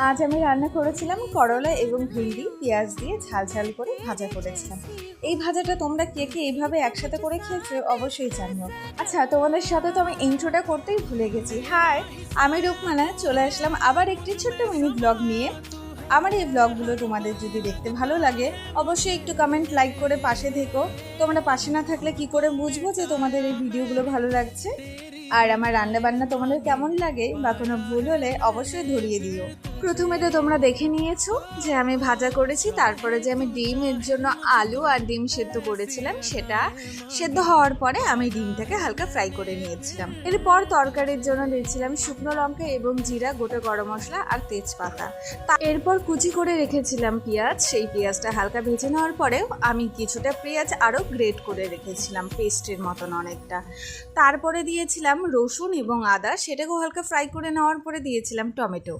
আজ আমি রান্না করেছিলাম করলা এবং ভেন্ডি পেঁয়াজ দিয়ে ঝাল ঝাল করে ভাজা করেছিলাম। এই ভাজাটা তোমরা কে কে এইভাবে একসাথে করে খেয়েছো অবশ্যই জানিও। আচ্ছা, তোমাদের সাথে তো আমি ইন্ট্রোটা করতেই ভুলে গেছি। হাই, আমি রূপমালা চলে আসলাম আবার একটি ছোট্ট মিনি ব্লগ নিয়ে। আমার এই ব্লগগুলো তোমাদের যদি দেখতে ভালো লাগে অবশ্যই একটু কমেন্ট লাইক করে পাশে থেকো। তোমরা পাশে না থাকলে কি করে বুঝবো যে তোমাদের এই ভিডিওগুলো ভালো লাগছে। আর আমার রান্না বান্না তোমাদের কেমন লাগে বা কোনো ভুল হলে অবশ্যই ধরিয়ে দিও। প্রথমে তো তোমরা দেখে নিয়েছো যে আমি ভাজা করেছি, তারপরে যে আমি ডিমের জন্য আলু আর ডিম সেদ্ধ করেছিলাম, সেটা সেদ্ধ হওয়ার পরে আমি ডিমটাকে হালকা ফ্রাই করে নিয়েছিলাম। এরপর তরকারির জন্য দিয়েছিলাম শুকনো লঙ্কা এবং জিরা, গোটা গরম মশলা আর তেজপাতা। এরপর কুচি করে রেখেছিলাম পেঁয়াজ, সেই পেঁয়াজটা হালকা ভেজে নেওয়ার পরেও আমি কিছুটা পেঁয়াজ আরও গ্রেট করে রেখেছিলাম পেস্টের মতন অনেকটা। তারপরে দিয়েছিলাম রসুন এবং আদা, সেটাকেও হালকা ফ্রাই করে নেওয়ার পরে দিয়েছিলাম টমেটো।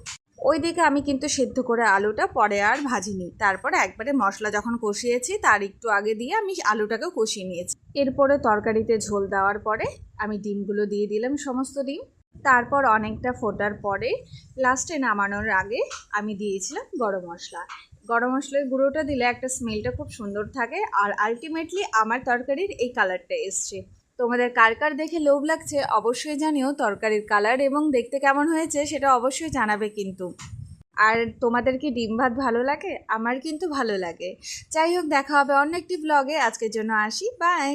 ওইদিকে আমি কিন্তু সেদ্ধ করে আলুটা পরে আর ভাজিনি, তারপরে একবারে মশলা যখন কষিয়েছি তার একটু আগে দিয়ে আমি আলুটাকেও কষিয়ে নিয়েছি। এরপরে তরকারিতে ঝোল দেওয়ার পরে আমি ডিমগুলো দিয়ে দিলাম, সমস্ত ডিম। তারপর অনেকটা ফোটার পরে লাস্টে নামানোর আগে আমি দিয়েছিলাম গরম মশলা। গরম মশলার গুঁড়োটা দিলে একটা স্মেলটা খুব সুন্দর থাকে, আর আলটিমেটলি আমার তরকারির এই কালারটা এসছে। তোমাদের কার কার দেখে লোভ লাগছে অবশ্যই জানিও, তরকারির কালার এবং দেখতে কেমন হয়েছে সেটা অবশ্যই জানাবে কিন্তু। আর তোমাদের কি ডিম ভাত ভালো লাগে? আমার কিন্তু ভালো লাগে। যাই হোক, দেখা হবে অন্য একটি ব্লগে। আজকের জন্য আসি, বাই।